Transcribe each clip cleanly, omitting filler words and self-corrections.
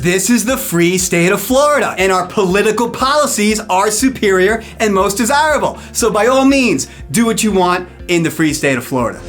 This is the free state of Florida, and our political policies are superior and most desirable. So by all means, do what you want in the free state of Florida.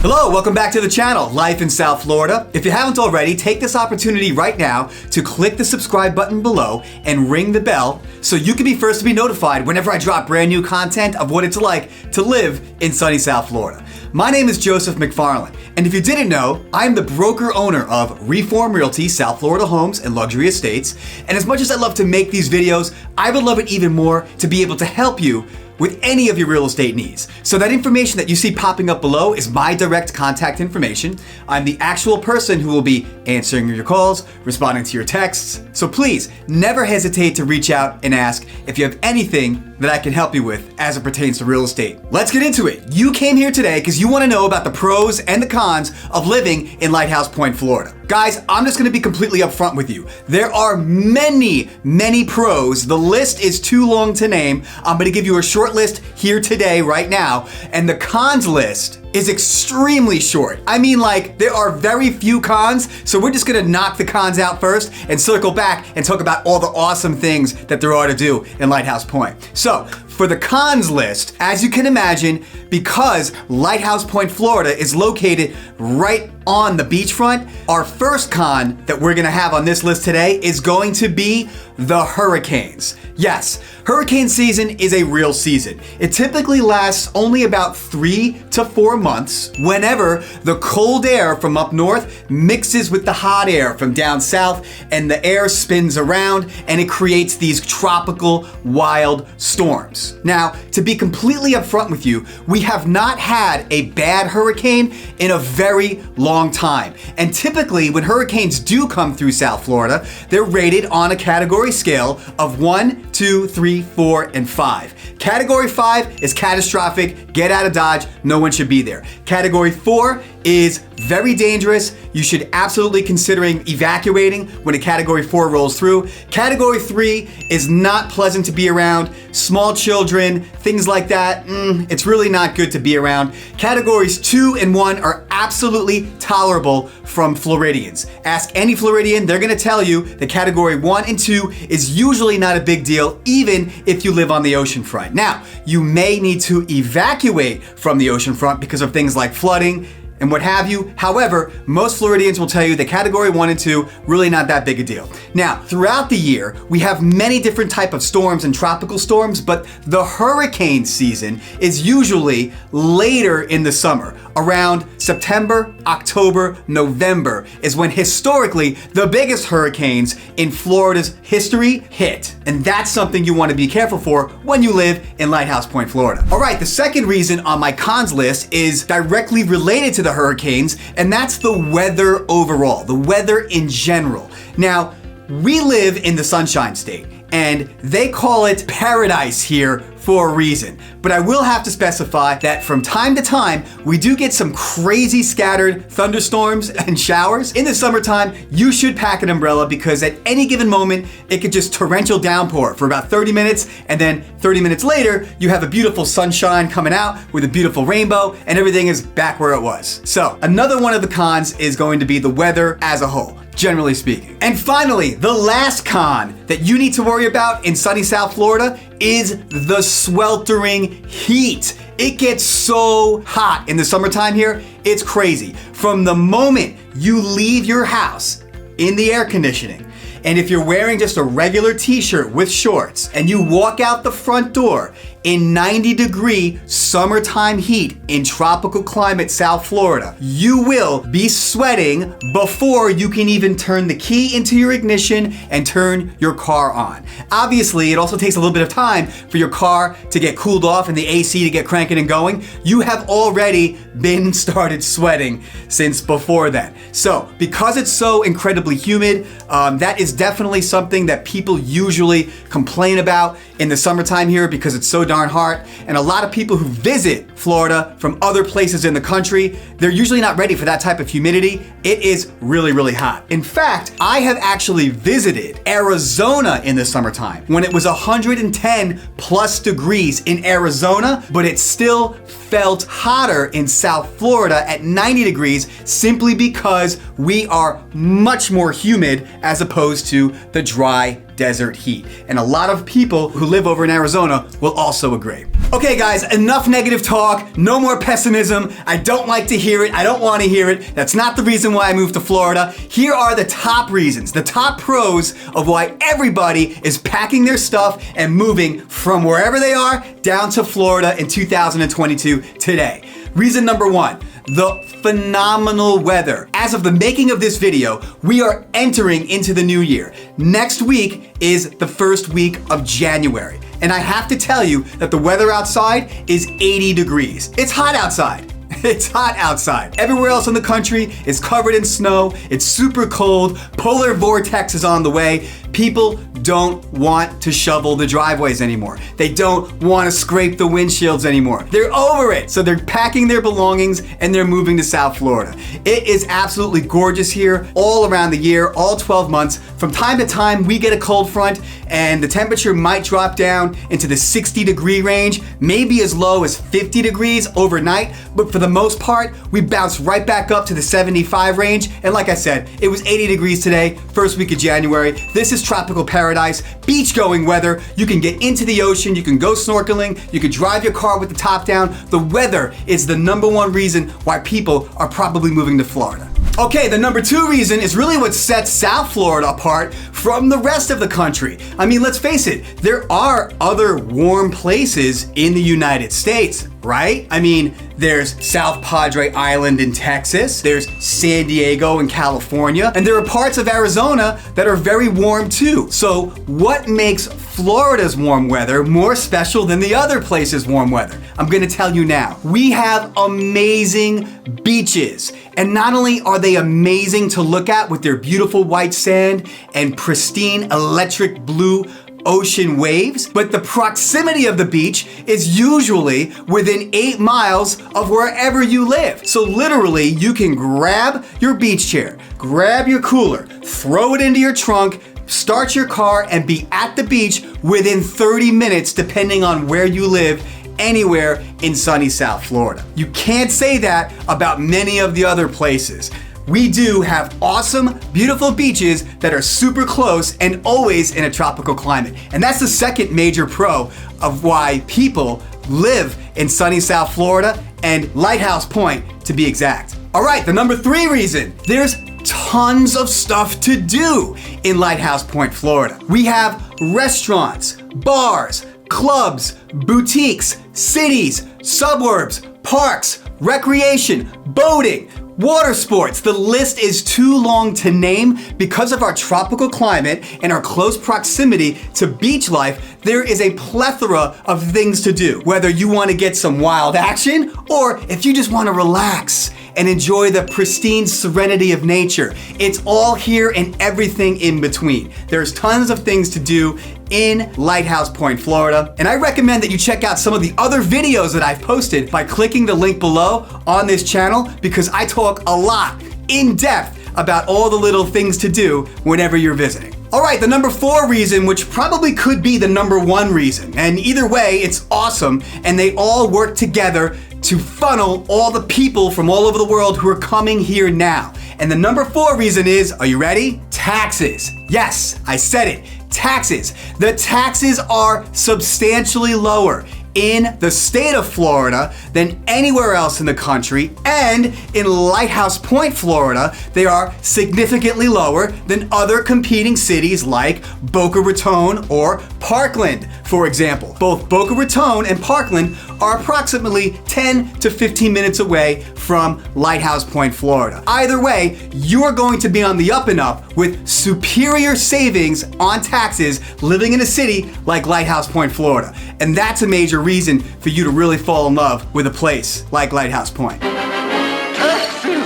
Hello, welcome back to the channel, Life in South Florida. If you haven't already, take this opportunity right now to click the subscribe button below and ring the bell so you can be first to be notified whenever I drop brand new content of what it's like to live in sunny South Florida. My name is Joseph McFarland, and if you didn't know, I'm the broker owner of Reform Realty South Florida Homes and Luxury Estates, and as much as I love to make these videos, I would love it even more to be able to help you with any of your real estate needs. So that information that you see popping up below is my direct contact information. I'm the actual person who will be answering your calls, responding to your texts. So please, never hesitate to reach out and ask if you have anything that I can help you with as it pertains to real estate. Let's get into it. You came here today because you want to know about the pros and the cons of living in Lighthouse Point, Florida. Guys, I'm just going to be completely upfront with you. There are many pros. The list is too long to name. I'm going to give you a short list here today, right now, and the cons list is extremely short. I mean, like, there are very few cons, so we're just gonna knock the cons out first and circle back and talk about all the awesome things that there are to do in Lighthouse Point. So, for the cons list, as you can imagine, because Lighthouse Point, Florida is located right on the beachfront, our first con that we're gonna have on this list today is going to be the hurricanes. Yes, hurricane season is a real season. It typically lasts only about 3 to 4 months whenever the cold air from up north mixes with the hot air from down south and the air spins around and it creates these tropical wild storms. Now, to be completely upfront with you, we have not had a bad hurricane in a very long time. And typically when hurricanes do come through South Florida, they're rated on a category scale of 1, 2, 3, 4, and 5. Category 5 is catastrophic, get out of Dodge, no one should be there. Category 4 is very dangerous. You should absolutely considering evacuating when a Category 4 rolls through. Category 3 is not pleasant to be around. Small children, things like that, it's really not good to be around. Categories 2 and 1 are absolutely tolerable from Floridians. Ask any Floridian, they're gonna tell you that Category 1 and 2 is usually not a big deal, even if you live on the ocean front. Now, you may need to evacuate from the ocean front because of things like flooding and what have you. However, most Floridians will tell you that Category 1 and 2, really not that big a deal. Now, throughout the year, we have many different types of storms and tropical storms, but the hurricane season is usually later in the summer. Around September, October, November is when historically the biggest hurricanes in Florida's history hit. And that's something you want to be careful for when you live in Lighthouse Point, Florida. All right, the second reason on my cons list is directly related to the hurricanes, and that's the weather overall, the weather in general. Now, we live in the Sunshine State, and they call it paradise here for a reason. But I will have to specify that from time to time, we do get some crazy scattered thunderstorms and showers. In the summertime, you should pack an umbrella because at any given moment, it could just torrential downpour for about 30 minutes, and then 30 minutes later, you have a beautiful sunshine coming out with a beautiful rainbow, and everything is back where it was. So, another one of the cons is going to be the weather as a whole, generally speaking. And finally, the last con that you need to worry about in sunny South Florida is the sweltering heat. It gets so hot in the summertime here, it's crazy. From the moment you leave your house in the air conditioning, and if you're wearing just a regular t-shirt with shorts and you walk out the front door in 90-degree summertime heat in tropical climate South Florida, you will be sweating before you can even turn the key into your ignition and turn your car on. Obviously, it also takes a little bit of time for your car to get cooled off and the AC to get cranking and going. You have already been started sweating since before then. So, because it's so incredibly humid, that is definitely something that people usually complain about in the summertime here because it's so darn hot. And a lot of people who visit Florida from other places in the country, they're usually not ready for that type of humidity. It is really, really hot. In fact, I have actually visited Arizona in the summertime when it was 110 plus degrees in Arizona, but it still felt hotter in South Florida at 90 degrees simply because we are much more humid as opposed to the dry desert heat. And a lot of people who live over in Arizona will also agree. Okay guys, enough negative talk, no more pessimism. I don't like to hear it, I don't want to hear it. That's not the reason why I moved to Florida. Here are the top reasons, the top pros of why everybody is packing their stuff and moving from wherever they are down to Florida in 2022 today. Reason number one, the phenomenal weather. As of the making of this video, we are entering into the new year. Next week is the first week of January. And I have to tell you that the weather outside is 80 degrees. It's hot outside. It's hot outside. Everywhere else in the country is covered in snow. It's super cold. Polar vortex is on the way. People don't want to shovel the driveways anymore. They don't want to scrape the windshields anymore. They're over it. So they're packing their belongings and they're moving to South Florida. It is absolutely gorgeous here all around the year, all 12 months. From time to time, we get a cold front and the temperature might drop down into the 60-degree range, maybe as low as 50 degrees overnight. But for the most part, we bounce right back up to the 75 range. And like I said, it was 80 degrees today, first week of January. This is tropical paradise, beach going weather. You can get into the ocean, you can go snorkeling, you can drive your car with the top down. The weather is the number one reason why people are probably moving to Florida. Okay, the number two reason is really what sets South Florida apart from the rest of the country. I mean, let's face it, there are other warm places in the United States, right? I mean, there's South Padre Island in Texas, there's San Diego in California, and there are parts of Arizona that are very warm too. So what makes Florida's warm weather more special than the other places' warm weather? I'm gonna tell you now. We have amazing beaches. And not only are they amazing to look at with their beautiful white sand and pristine electric blue ocean waves, but the proximity of the beach is usually within 8 miles of wherever you live. So literally, you can grab your beach chair, grab your cooler, throw it into your trunk, start your car, and be at the beach within 30 minutes, depending on where you live, anywhere in sunny South Florida. You can't say that about many of the other places. We do have awesome, beautiful beaches that are super close and always in a tropical climate. And that's the second major pro of why people live in sunny South Florida and Lighthouse Point to be exact. All right, the number three reason, there's tons of stuff to do in Lighthouse Point, Florida. We have restaurants, bars, clubs, boutiques, cities, suburbs, parks, recreation, boating, water sports. The list is too long to name. Because of our tropical climate and our close proximity to beach life, there is a plethora of things to do. Whether you want to get some wild action or if you just want to relax and enjoy the pristine serenity of nature. It's all here and everything in between. There's tons of things to do in Lighthouse Point, Florida. And I recommend that you check out some of the other videos that I've posted by clicking the link below on this channel, because I talk a lot in depth about all the little things to do whenever you're visiting. All right, the number four reason, which probably could be the number one reason, and either way, it's awesome, and they all work together to funnel all the people from all over the world who are coming here now. And the number four reason is, are you ready? Taxes. Yes, I said it, taxes. The taxes are substantially lower in the state of Florida than anywhere else in the country, and in Lighthouse Point, Florida, they are significantly lower than other competing cities like Boca Raton or Parkland, for example. Both Boca Raton and Parkland are approximately 10 to 15 minutes away from Lighthouse Point, Florida. Either way, you are going to be on the up and up with superior savings on taxes living in a city like Lighthouse Point, Florida. And that's a major reason for you to really fall in love with a place like Lighthouse Point. Taxes!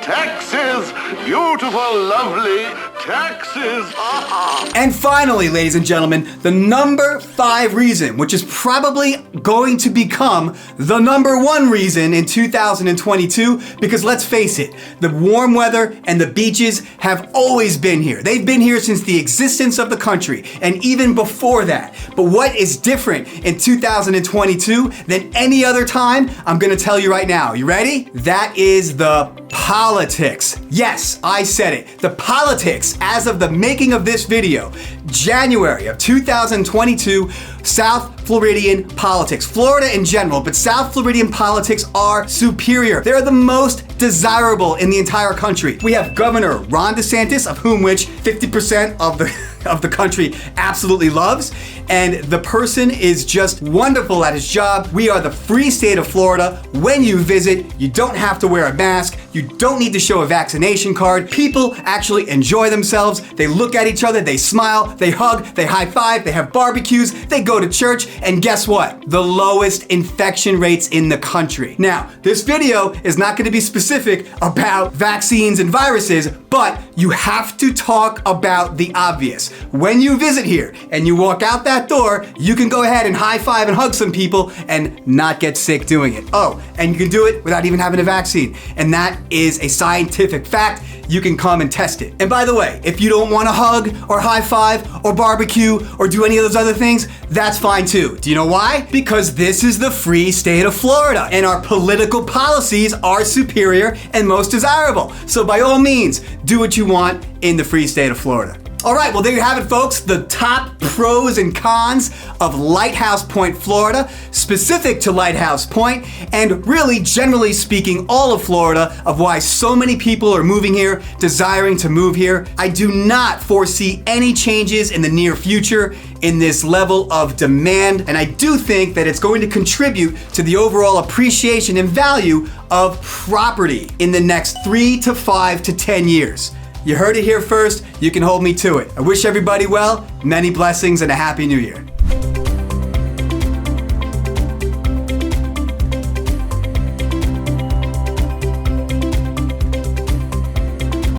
Taxes! Beautiful, lovely taxes. And finally, ladies and gentlemen, the number 5 reason, which is probably going to become the number 1 reason in 2022, because let's face it, the warm weather and the beaches have always been here. They've been here since the existence of the country, and even before that. But what is different in 2022 than any other time? I'm gonna tell you right now. You ready? That is the politics. Yes, I said it. The politics as of the making of this video. January of 2022, South Floridian politics. Florida in general, but South Floridian politics are superior. They're the most desirable in the entire country. We have Governor Ron DeSantis, of whom which 50% of the country absolutely loves, and the person is just wonderful at his job. We are the free state of Florida. When you visit, you don't have to wear a mask. You don't need to show a vaccination card. People actually enjoy themselves. They look at each other, they smile, they hug, they high five, they have barbecues, they go to church, and guess what? The lowest infection rates in the country. Now, this video is not going to be specific about vaccines and viruses, but you have to talk about the obvious. When you visit here and you walk out that door, you can go ahead and high five and hug some people and not get sick doing it. Oh, and you can do it without even having a vaccine. And that is a scientific fact. You can come and test it. And by the way, if you don't want to hug or high five or barbecue or do any of those other things, that's fine too. Do you know why? Because this is the free state of Florida and our political policies are superior and most desirable. So by all means, do what you want in the free state of Florida. All right, well, there you have it, folks. The top pros and cons of Lighthouse Point, Florida, specific to Lighthouse Point, and really, generally speaking, all of Florida, of why so many people are moving here, desiring to move here. I do not foresee any changes in the near future in this level of demand, and I do think that it's going to contribute to the overall appreciation and value of property in the next 3 to 5 to 10 years. You heard it here first. You can hold me to it. I wish everybody well, many blessings, and a happy new year.